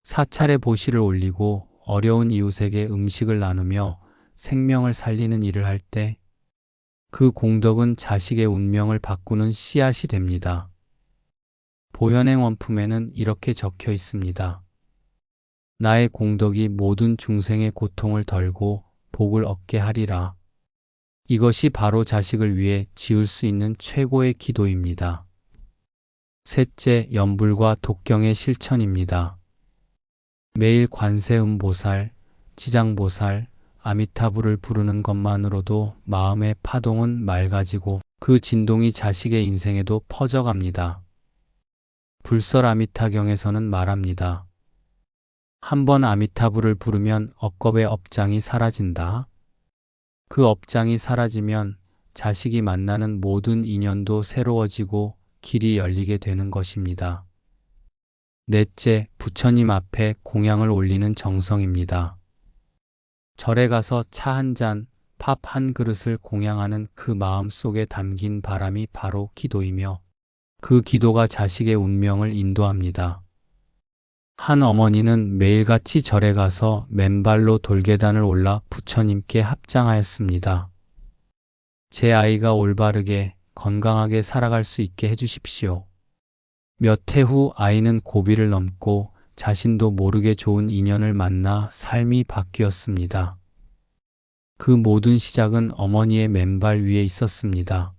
사찰에 보시를 올리고 어려운 이웃에게 음식을 나누며 생명을 살리는 일을 할 때 그 공덕은 자식의 운명을 바꾸는 씨앗이 됩니다. 보현행 원품에는 이렇게 적혀 있습니다. 나의 공덕이 모든 중생의 고통을 덜고 복을 얻게 하리라. 이것이 바로 자식을 위해 지을 수 있는 최고의 기도입니다. 셋째, 연불과 독경의 실천입니다. 매일 관세음보살, 지장보살, 아미타불을 부르는 것만으로도 마음의 파동은 맑아지고 그 진동이 자식의 인생에도 퍼져갑니다. 불설 아미타경에서는 말합니다. 한 번 아미타불을 부르면 억겁의 업장이 사라진다. 그 업장이 사라지면 자식이 만나는 모든 인연도 새로워지고 길이 열리게 되는 것입니다. 넷째, 부처님 앞에 공양을 올리는 정성입니다. 절에 가서 차 한 잔, 밥 한 그릇을 공양하는 그 마음 속에 담긴 바람이 바로 기도이며 그 기도가 자식의 운명을 인도합니다. 한 어머니는 매일같이 절에 가서 맨발로 돌계단을 올라 부처님께 합장하였습니다. 제 아이가 올바르게 건강하게 살아갈 수 있게 해주십시오. 몇 해 후 아이는 고비를 넘고 자신도 모르게 좋은 인연을 만나 삶이 바뀌었습니다. 그 모든 시작은 어머니의 맨발 위에 있었습니다.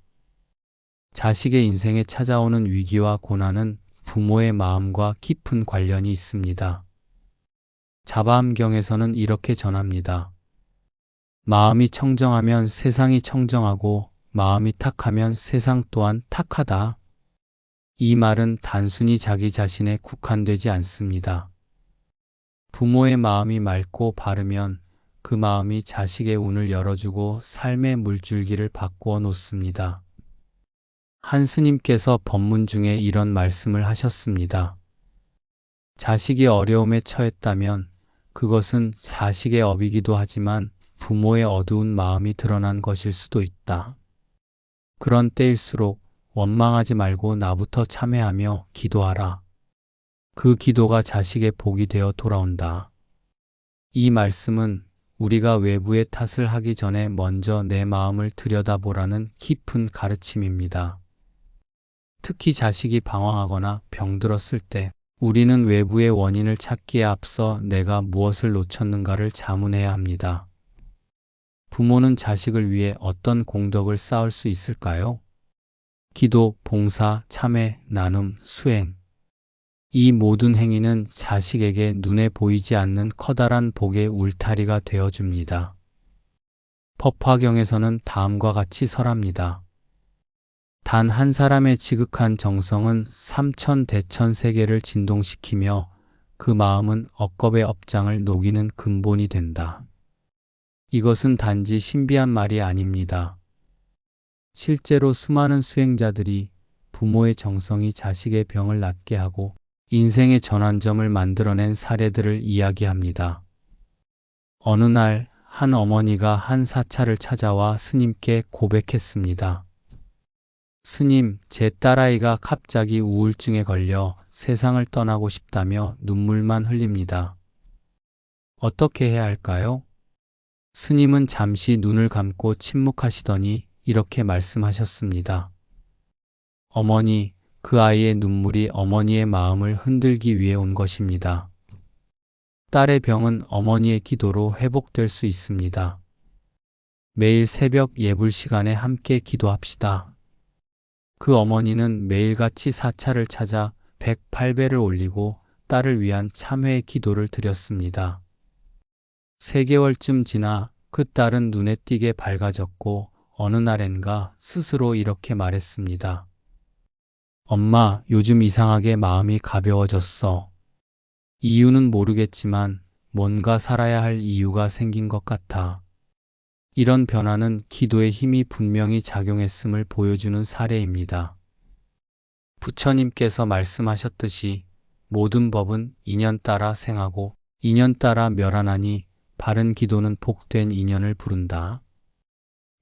자식의 인생에 찾아오는 위기와 고난은 부모의 마음과 깊은 관련이 있습니다. 자바암경에서는 이렇게 전합니다. 마음이 청정하면 세상이 청정하고 마음이 탁하면 세상 또한 탁하다. 이 말은 단순히 자기 자신에 국한되지 않습니다. 부모의 마음이 맑고 바르면 그 마음이 자식의 운을 열어주고 삶의 물줄기를 바꾸어 놓습니다. 한 스님께서 법문 중에 이런 말씀을 하셨습니다. 자식이 어려움에 처했다면 그것은 자식의 업이기도 하지만 부모의 어두운 마음이 드러난 것일 수도 있다. 그런 때일수록 원망하지 말고 나부터 참회하며 기도하라. 그 기도가 자식의 복이 되어 돌아온다. 이 말씀은 우리가 외부의 탓을 하기 전에 먼저 내 마음을 들여다보라는 깊은 가르침입니다. 특히 자식이 방황하거나 병들었을 때 우리는 외부의 원인을 찾기에 앞서 내가 무엇을 놓쳤는가를 자문해야 합니다. 부모는 자식을 위해 어떤 공덕을 쌓을 수 있을까요? 기도, 봉사, 참회, 나눔, 수행. 이 모든 행위는 자식에게 눈에 보이지 않는 커다란 복의 울타리가 되어줍니다. 법화경에서는 다음과 같이 설합니다. 단 한 사람의 지극한 정성은 삼천대천세계를 진동시키며 그 마음은 억겁의 업장을 녹이는 근본이 된다. 이것은 단지 신비한 말이 아닙니다. 실제로 수많은 수행자들이 부모의 정성이 자식의 병을 낫게 하고 인생의 전환점을 만들어낸 사례들을 이야기합니다. 어느 날 한 어머니가 한 사찰을 찾아와 스님께 고백했습니다. 스님, 제 딸아이가 갑자기 우울증에 걸려 세상을 떠나고 싶다며 눈물만 흘립니다. 어떻게 해야 할까요? 스님은 잠시 눈을 감고 침묵하시더니 이렇게 말씀하셨습니다. 어머니, 그 아이의 눈물이 어머니의 마음을 흔들기 위해 온 것입니다. 딸의 병은 어머니의 기도로 회복될 수 있습니다. 매일 새벽 예불 시간에 함께 기도합시다. 그 어머니는 매일같이 사찰을 찾아 108배를 올리고 딸을 위한 참회의 기도를 드렸습니다. 3개월쯤 지나 그 딸은 눈에 띄게 밝아졌고 어느 날엔가 스스로 이렇게 말했습니다. 엄마, 요즘 이상하게 마음이 가벼워졌어. 이유는 모르겠지만 뭔가 살아야 할 이유가 생긴 것 같아. 이런 변화는 기도의 힘이 분명히 작용했음을 보여주는 사례입니다. 부처님께서 말씀하셨듯이 모든 법은 인연 따라 생하고 인연 따라 멸하나니 바른 기도는 복된 인연을 부른다.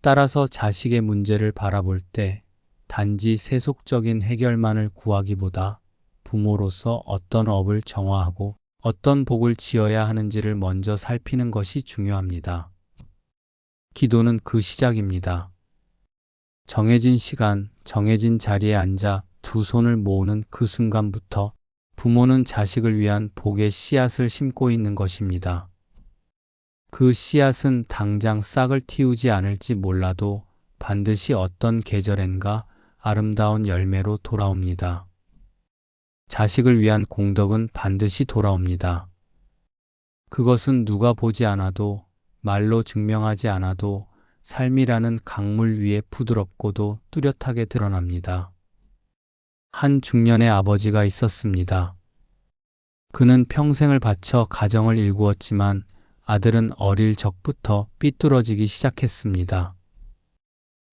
따라서 자식의 문제를 바라볼 때 단지 세속적인 해결만을 구하기보다 부모로서 어떤 업을 정화하고 어떤 복을 지어야 하는지를 먼저 살피는 것이 중요합니다. 기도는 그 시작입니다. 정해진 시간, 정해진 자리에 앉아 두 손을 모으는 그 순간부터 부모는 자식을 위한 복의 씨앗을 심고 있는 것입니다. 그 씨앗은 당장 싹을 틔우지 않을지 몰라도 반드시 어떤 계절엔가 아름다운 열매로 돌아옵니다. 자식을 위한 공덕은 반드시 돌아옵니다. 그것은 누가 보지 않아도, 말로 증명하지 않아도 삶이라는 강물 위에 부드럽고도 뚜렷하게 드러납니다. 한 중년의 아버지가 있었습니다. 그는 평생을 바쳐 가정을 일구었지만 아들은 어릴 적부터 삐뚤어지기 시작했습니다.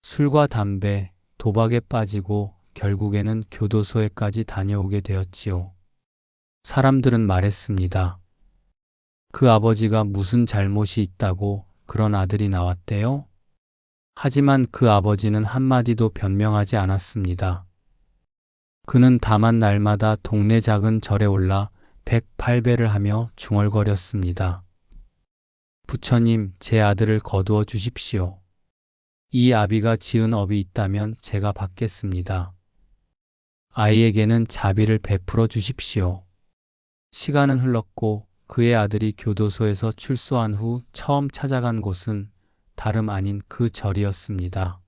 술과 담배, 도박에 빠지고 결국에는 교도소에까지 다녀오게 되었지요. 사람들은 말했습니다. 그 아버지가 무슨 잘못이 있다고 그런 아들이 나왔대요? 하지만 그 아버지는 한마디도 변명하지 않았습니다. 그는 다만 날마다 동네 작은 절에 올라 108배를 하며 중얼거렸습니다. 부처님, 제 아들을 거두어 주십시오. 이 아비가 지은 업이 있다면 제가 받겠습니다. 아이에게는 자비를 베풀어 주십시오. 시간은 흘렀고 그의 아들이 교도소에서 출소한 후 처음 찾아간 곳은 다름 아닌 그 절이었습니다.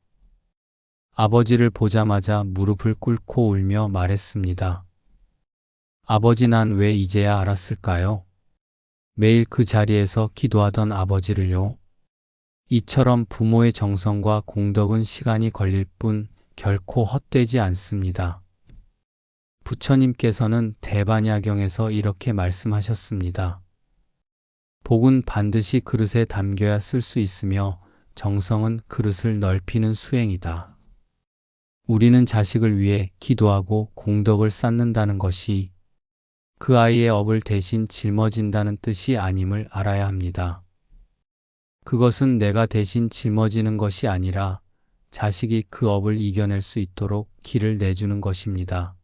아버지를 보자마자 무릎을 꿇고 울며 말했습니다. 아버지, 난 왜 이제야 알았을까요? 매일 그 자리에서 기도하던 아버지를요. 이처럼 부모의 정성과 공덕은 시간이 걸릴 뿐 결코 헛되지 않습니다. 부처님께서는 대반야경에서 이렇게 말씀하셨습니다. 복은 반드시 그릇에 담겨야 쓸 수 있으며 정성은 그릇을 넓히는 수행이다. 우리는 자식을 위해 기도하고 공덕을 쌓는다는 것이 그 아이의 업을 대신 짊어진다는 뜻이 아님을 알아야 합니다. 그것은 내가 대신 짊어지는 것이 아니라 자식이 그 업을 이겨낼 수 있도록 길을 내주는 것입니다.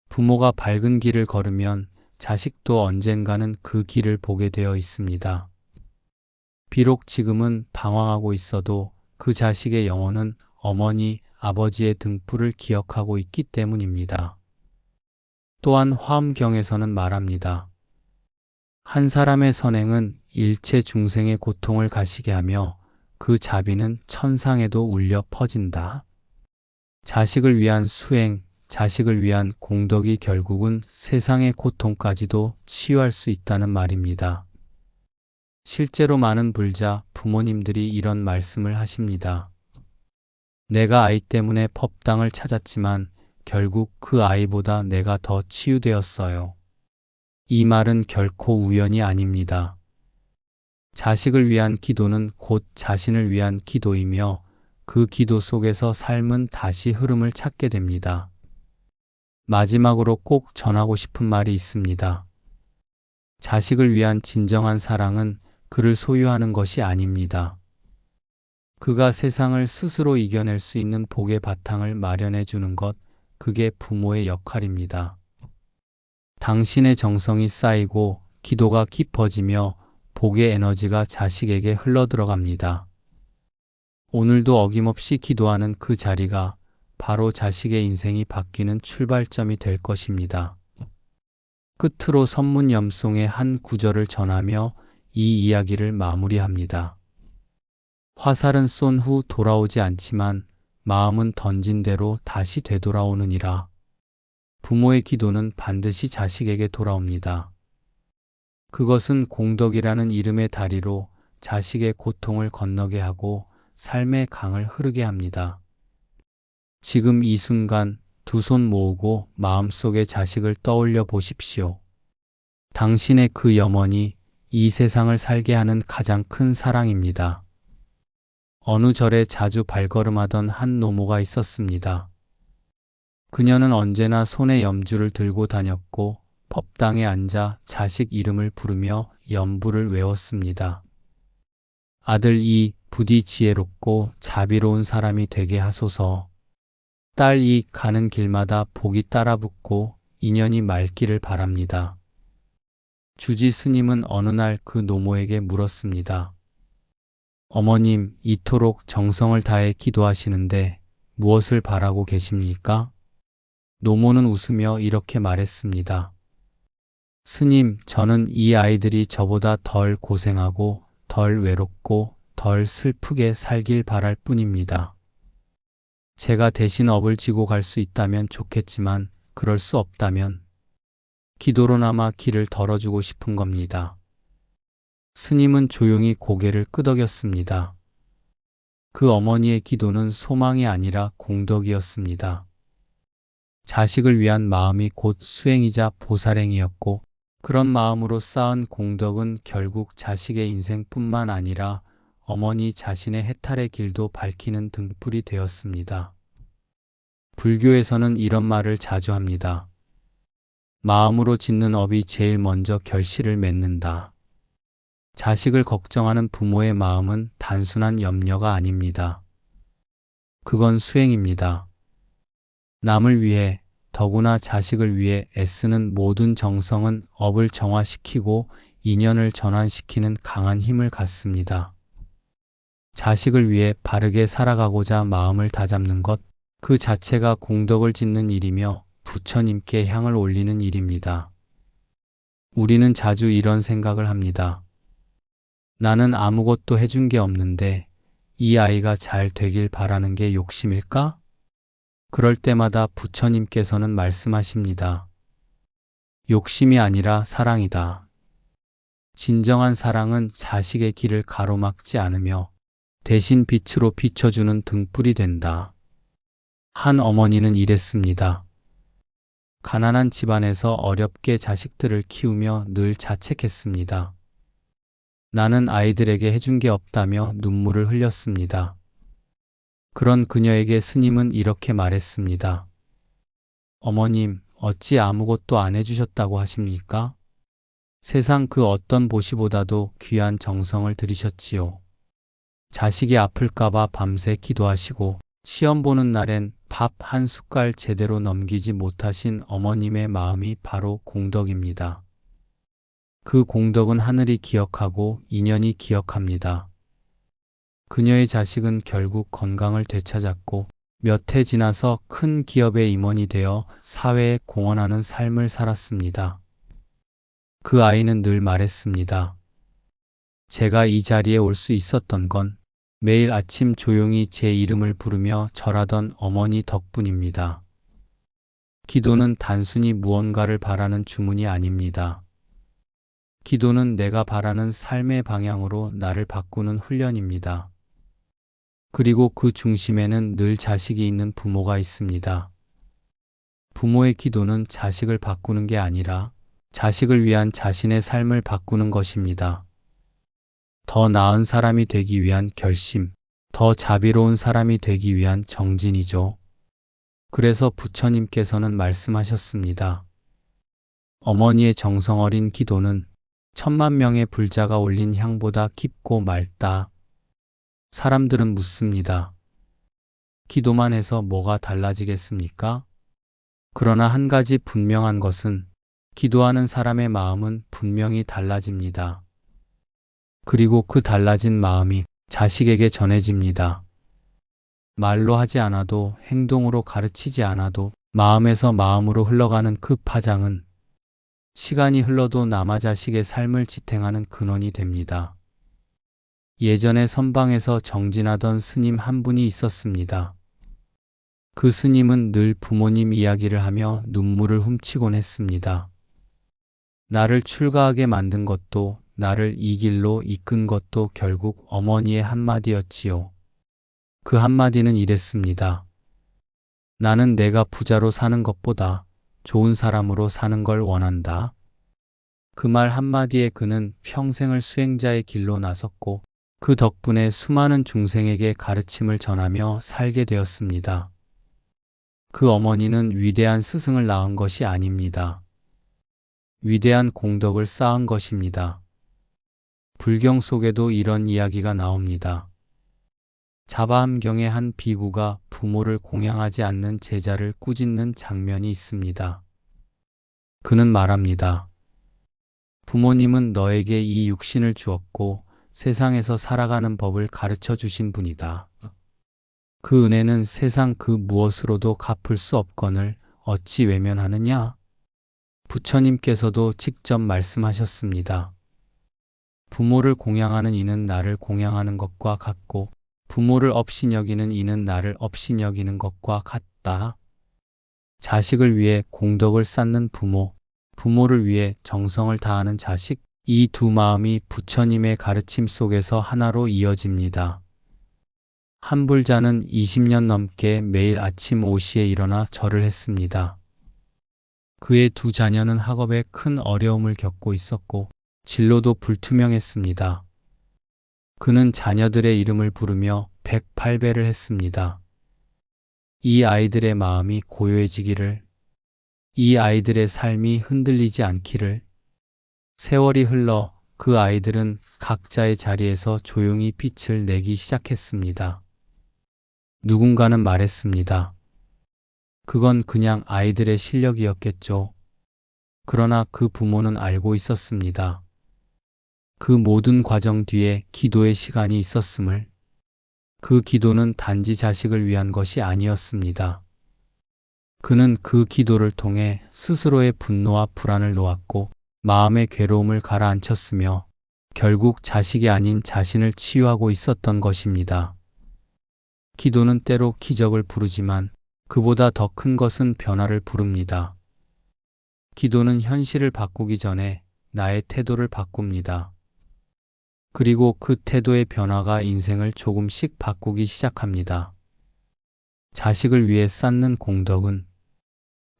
부모가 밝은 길을 걸으면 자식도 언젠가는 그 길을 보게 되어 있습니다. 비록 지금은 방황하고 있어도 그 자식의 영혼은 어머니, 아버지의 등불을 기억하고 있기 때문입니다. 또한 화엄경에서는 말합니다. 한 사람의 선행은 일체 중생의 고통을 가시게 하며 그 자비는 천상에도 울려 퍼진다. 자식을 위한 수행, 자식을 위한 공덕이 결국은 세상의 고통까지도 치유할 수 있다는 말입니다. 실제로 많은 불자, 부모님들이 이런 말씀을 하십니다. 내가 아이 때문에 법당을 찾았지만 결국 그 아이보다 내가 더 치유되었어요. 이 말은 결코 우연이 아닙니다. 자식을 위한 기도는 곧 자신을 위한 기도이며 그 기도 속에서 삶은 다시 흐름을 찾게 됩니다. 마지막으로 꼭 전하고 싶은 말이 있습니다. 자식을 위한 진정한 사랑은 그를 소유하는 것이 아닙니다. 그가 세상을 스스로 이겨낼 수 있는 복의 바탕을 마련해 주는 것, 그게 부모의 역할입니다. 당신의 정성이 쌓이고 기도가 깊어지며 복의 에너지가 자식에게 흘러들어갑니다. 오늘도 어김없이 기도하는 그 자리가 바로 자식의 인생이 바뀌는 출발점이 될 것입니다. 끝으로 선문염송의 한 구절을 전하며 이 이야기를 마무리합니다. 화살은 쏜 후 돌아오지 않지만 마음은 던진 대로 다시 되돌아오느니라. 부모의 기도는 반드시 자식에게 돌아옵니다. 그것은 공덕이라는 이름의 다리로 자식의 고통을 건너게 하고 삶의 강을 흐르게 합니다. 지금 이 순간 두 손 모으고 마음속에 자식을 떠올려 보십시오. 당신의 그 염원이 이 세상을 살게 하는 가장 큰 사랑입니다. 어느 절에 자주 발걸음하던 한 노모가 있었습니다. 그녀는 언제나 손에 염주를 들고 다녔고 법당에 앉아 자식 이름을 부르며 연부를 외웠습니다. 아들 이 부디 지혜롭고 자비로운 사람이 되게 하소서. 딸 이 가는 길마다 복이 따라붙고 인연이 맑기를 바랍니다. 주지 스님은 어느 날 그 노모에게 물었습니다. 어머님, 이토록 정성을 다해 기도하시는데 무엇을 바라고 계십니까? 노모는 웃으며 이렇게 말했습니다. 스님, 저는 이 아이들이 저보다 덜 고생하고 덜 외롭고 덜 슬프게 살길 바랄 뿐입니다. 제가 대신 업을 지고 갈 수 있다면 좋겠지만 그럴 수 없다면 기도로나마 길을 덜어주고 싶은 겁니다. 스님은 조용히 고개를 끄덕였습니다. 그 어머니의 기도는 소망이 아니라 공덕이었습니다. 자식을 위한 마음이 곧 수행이자 보살행이었고 그런 마음으로 쌓은 공덕은 결국 자식의 인생뿐만 아니라 어머니 자신의 해탈의 길도 밝히는 등불이 되었습니다. 불교에서는 이런 말을 자주 합니다. 마음으로 짓는 업이 제일 먼저 결실을 맺는다. 자식을 걱정하는 부모의 마음은 단순한 염려가 아닙니다. 그건 수행입니다. 남을 위해, 더구나 자식을 위해 애쓰는 모든 정성은 업을 정화시키고 인연을 전환시키는 강한 힘을 갖습니다. 자식을 위해 바르게 살아가고자 마음을 다잡는 것, 그 자체가 공덕을 짓는 일이며 부처님께 향을 올리는 일입니다. 우리는 자주 이런 생각을 합니다. 나는 아무것도 해준 게 없는데 이 아이가 잘 되길 바라는 게 욕심일까? 그럴 때마다 부처님께서는 말씀하십니다. 욕심이 아니라 사랑이다. 진정한 사랑은 자식의 길을 가로막지 않으며 대신 빛으로 비춰주는 등불이 된다. 한 어머니는 이랬습니다. 가난한 집안에서 어렵게 자식들을 키우며 늘 자책했습니다. 나는 아이들에게 해준 게 없다며 눈물을 흘렸습니다. 그런 그녀에게 스님은 이렇게 말했습니다. 어머님, 어찌 아무것도 안 해주셨다고 하십니까? 세상 그 어떤 보시보다도 귀한 정성을 들이셨지요. 자식이 아플까봐 밤새 기도하시고 시험 보는 날엔 밥 한 숟갈 제대로 넘기지 못하신 어머님의 마음이 바로 공덕입니다. 그 공덕은 하늘이 기억하고 인연이 기억합니다. 그녀의 자식은 결국 건강을 되찾았고 몇 해 지나서 큰 기업의 임원이 되어 사회에 공헌하는 삶을 살았습니다. 그 아이는 늘 말했습니다. 제가 이 자리에 올 수 있었던 건 매일 아침 조용히 제 이름을 부르며 절하던 어머니 덕분입니다. 기도는 단순히 무언가를 바라는 주문이 아닙니다. 기도는 내가 바라는 삶의 방향으로 나를 바꾸는 훈련입니다. 그리고 그 중심에는 늘 자식이 있는 부모가 있습니다. 부모의 기도는 자식을 바꾸는 게 아니라 자식을 위한 자신의 삶을 바꾸는 것입니다. 더 나은 사람이 되기 위한 결심, 더 자비로운 사람이 되기 위한 정진이죠. 그래서 부처님께서는 말씀하셨습니다. 어머니의 정성 어린 기도는 10,000,000명의 불자가 올린 향보다 깊고 맑다. 사람들은 묻습니다. 기도만 해서 뭐가 달라지겠습니까? 그러나 한 가지 분명한 것은 기도하는 사람의 마음은 분명히 달라집니다. 그리고 그 달라진 마음이 자식에게 전해집니다. 말로 하지 않아도 행동으로 가르치지 않아도 마음에서 마음으로 흘러가는 그 파장은 시간이 흘러도 남아 자식의 삶을 지탱하는 근원이 됩니다. 예전에 선방에서 정진하던 스님 한 분이 있었습니다. 그 스님은 늘 부모님 이야기를 하며 눈물을 훔치곤 했습니다. 나를 출가하게 만든 것도 나를 이 길로 이끈 것도 결국 어머니의 한마디였지요. 그 한마디는 이랬습니다. 나는 내가 부자로 사는 것보다 좋은 사람으로 사는 걸 원한다. 그 말 한마디에 그는 평생을 수행자의 길로 나섰고 그 덕분에 수많은 중생에게 가르침을 전하며 살게 되었습니다. 그 어머니는 위대한 스승을 낳은 것이 아닙니다. 위대한 공덕을 쌓은 것입니다. 불경 속에도 이런 이야기가 나옵니다. 자바함경의 한 비구가 부모를 공양하지 않는 제자를 꾸짖는 장면이 있습니다. 그는 말합니다. 부모님은 너에게 이 육신을 주었고 세상에서 살아가는 법을 가르쳐 주신 분이다. 그 은혜는 세상 그 무엇으로도 갚을 수 없거늘 어찌 외면하느냐? 부처님께서도 직접 말씀하셨습니다. 부모를 공양하는 이는 나를 공양하는 것과 같고 부모를 업신여기는 이는 나를 업신여기는 것과 같다. 자식을 위해 공덕을 쌓는 부모, 부모를 위해 정성을 다하는 자식, 이 두 마음이 부처님의 가르침 속에서 하나로 이어집니다. 한 불자는 20년 넘게 매일 아침 5시에 일어나 절을 했습니다. 그의 두 자녀는 학업에 큰 어려움을 겪고 있었고 진로도 불투명했습니다. 그는 자녀들의 이름을 부르며 108배를 했습니다. 이 아이들의 마음이 고요해지기를, 이 아이들의 삶이 흔들리지 않기를. 세월이 흘러 그 아이들은 각자의 자리에서 조용히 빛을 내기 시작했습니다. 누군가는 말했습니다. 그건 그냥 아이들의 실력이었겠죠. 그러나 그 부모는 알고 있었습니다. 그 모든 과정 뒤에 기도의 시간이 있었음을. 그 기도는 단지 자식을 위한 것이 아니었습니다. 그는 그 기도를 통해 스스로의 분노와 불안을 놓았고 마음의 괴로움을 가라앉혔으며 결국 자식이 아닌 자신을 치유하고 있었던 것입니다. 기도는 때로 기적을 부르지만 그보다 더 큰 것은 변화를 부릅니다. 기도는 현실을 바꾸기 전에 나의 태도를 바꿉니다. 그리고 그 태도의 변화가 인생을 조금씩 바꾸기 시작합니다. 자식을 위해 쌓는 공덕은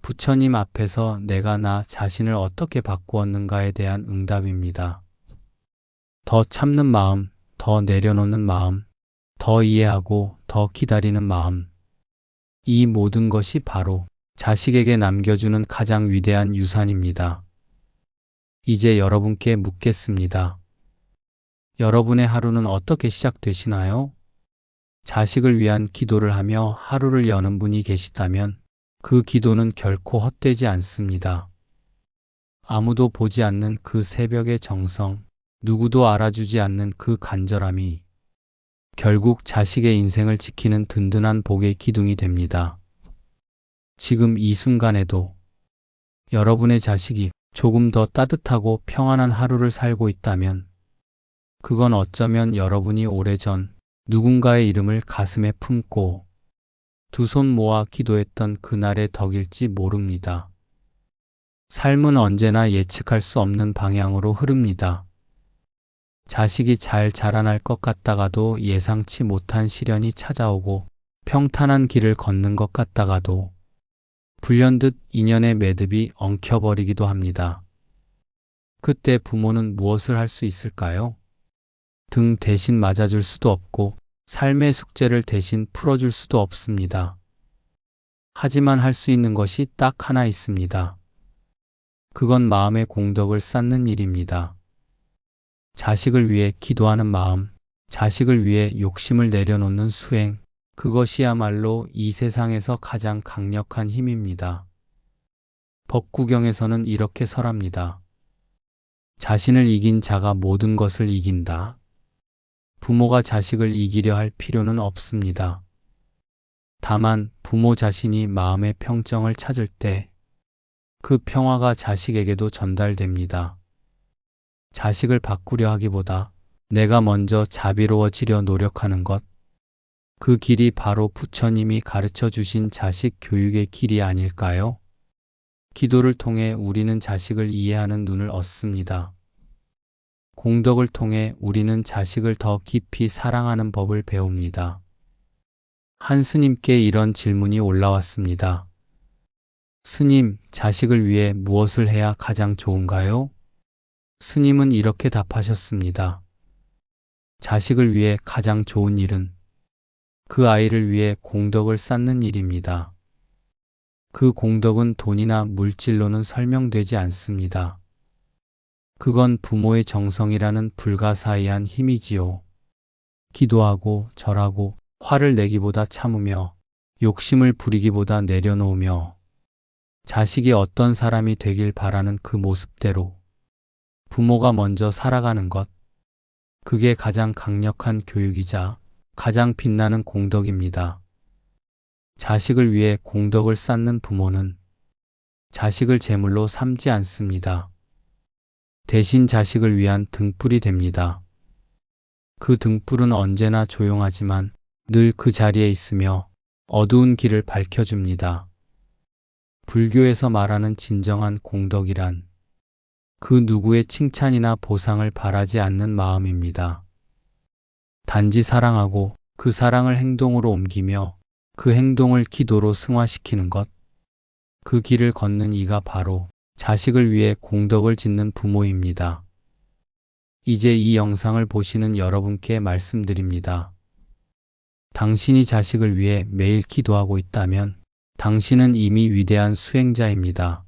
부처님 앞에서 내가 나 자신을 어떻게 바꾸었는가에 대한 응답입니다. 더 참는 마음, 더 내려놓는 마음, 더 이해하고 더 기다리는 마음. 이 모든 것이 바로 자식에게 남겨주는 가장 위대한 유산입니다. 이제 여러분께 묻겠습니다. 여러분의 하루는 어떻게 시작되시나요? 자식을 위한 기도를 하며 하루를 여는 분이 계시다면 그 기도는 결코 헛되지 않습니다. 아무도 보지 않는 그 새벽의 정성, 누구도 알아주지 않는 그 간절함이 결국 자식의 인생을 지키는 든든한 복의 기둥이 됩니다. 지금 이 순간에도 여러분의 자식이 조금 더 따뜻하고 평안한 하루를 살고 있다면 그건 어쩌면 여러분이 오래전 누군가의 이름을 가슴에 품고 두 손 모아 기도했던 그날의 덕일지 모릅니다. 삶은 언제나 예측할 수 없는 방향으로 흐릅니다. 자식이 잘 자라날 것 같다가도 예상치 못한 시련이 찾아오고 평탄한 길을 걷는 것 같다가도 불현듯 인연의 매듭이 엉켜버리기도 합니다. 그때 부모는 무엇을 할 수 있을까요? 등 대신 맞아줄 수도 없고 삶의 숙제를 대신 풀어줄 수도 없습니다. 하지만 할 수 있는 것이 딱 하나 있습니다. 그건 마음의 공덕을 쌓는 일입니다. 자식을 위해 기도하는 마음, 자식을 위해 욕심을 내려놓는 수행, 그것이야말로 이 세상에서 가장 강력한 힘입니다. 법구경에서는 이렇게 설합니다. 자신을 이긴 자가 모든 것을 이긴다. 부모가 자식을 이기려 할 필요는 없습니다. 다만 부모 자신이 마음의 평정을 찾을 때 그 평화가 자식에게도 전달됩니다. 자식을 바꾸려 하기보다 내가 먼저 자비로워지려 노력하는 것, 그 길이 바로 부처님이 가르쳐 주신 자식 교육의 길이 아닐까요? 기도를 통해 우리는 자식을 이해하는 눈을 얻습니다. 공덕을 통해 우리는 자식을 더 깊이 사랑하는 법을 배웁니다. 한 스님께 이런 질문이 올라왔습니다. 스님, 자식을 위해 무엇을 해야 가장 좋은가요? 스님은 이렇게 답하셨습니다. 자식을 위해 가장 좋은 일은 그 아이를 위해 공덕을 쌓는 일입니다. 그 공덕은 돈이나 물질로는 설명되지 않습니다. 그건 부모의 정성이라는 불가사의한 힘이지요. 기도하고 절하고 화를 내기보다 참으며 욕심을 부리기보다 내려놓으며 자식이 어떤 사람이 되길 바라는 그 모습대로 부모가 먼저 살아가는 것, 그게 가장 강력한 교육이자 가장 빛나는 공덕입니다. 자식을 위해 공덕을 쌓는 부모는 자식을 제물로 삼지 않습니다. 대신 자식을 위한 등불이 됩니다. 그 등불은 언제나 조용하지만 늘 그 자리에 있으며 어두운 길을 밝혀줍니다. 불교에서 말하는 진정한 공덕이란 그 누구의 칭찬이나 보상을 바라지 않는 마음입니다. 단지 사랑하고 그 사랑을 행동으로 옮기며 그 행동을 기도로 승화시키는 것, 그 길을 걷는 이가 바로 자식을 위해 공덕을 짓는 부모입니다. 이제 이 영상을 보시는 여러분께 말씀드립니다. 당신이 자식을 위해 매일 기도하고 있다면 당신은 이미 위대한 수행자입니다.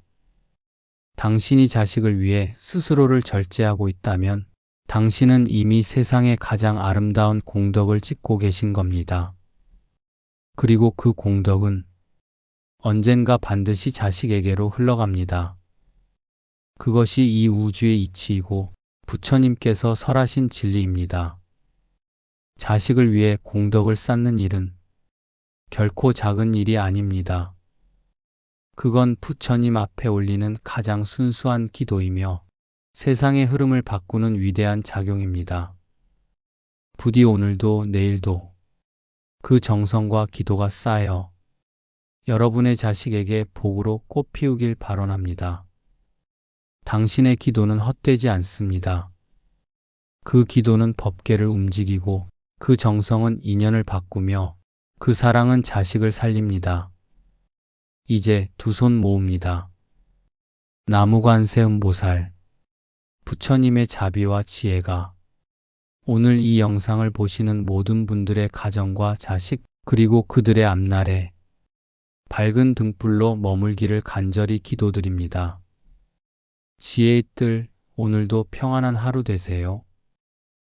당신이 자식을 위해 스스로를 절제하고 있다면 당신은 이미 세상에 가장 아름다운 공덕을 짓고 계신 겁니다. 그리고 그 공덕은 언젠가 반드시 자식에게로 흘러갑니다. 그것이 이 우주의 이치이고 부처님께서 설하신 진리입니다. 자식을 위해 공덕을 쌓는 일은 결코 작은 일이 아닙니다. 그건 부처님 앞에 올리는 가장 순수한 기도이며 세상의 흐름을 바꾸는 위대한 작용입니다. 부디 오늘도 내일도 그 정성과 기도가 쌓여 여러분의 자식에게 복으로 꽃피우길 발언합니다. 당신의 기도는 헛되지 않습니다. 그 기도는 법계를 움직이고 그 정성은 인연을 바꾸며 그 사랑은 자식을 살립니다. 이제 두 손 모읍니다. 나무관세음보살, 부처님의 자비와 지혜가 오늘 이 영상을 보시는 모든 분들의 가정과 자식 그리고 그들의 앞날에 밝은 등불로 머물기를 간절히 기도드립니다. 지혜의 뜰, 오늘도 평안한 하루 되세요.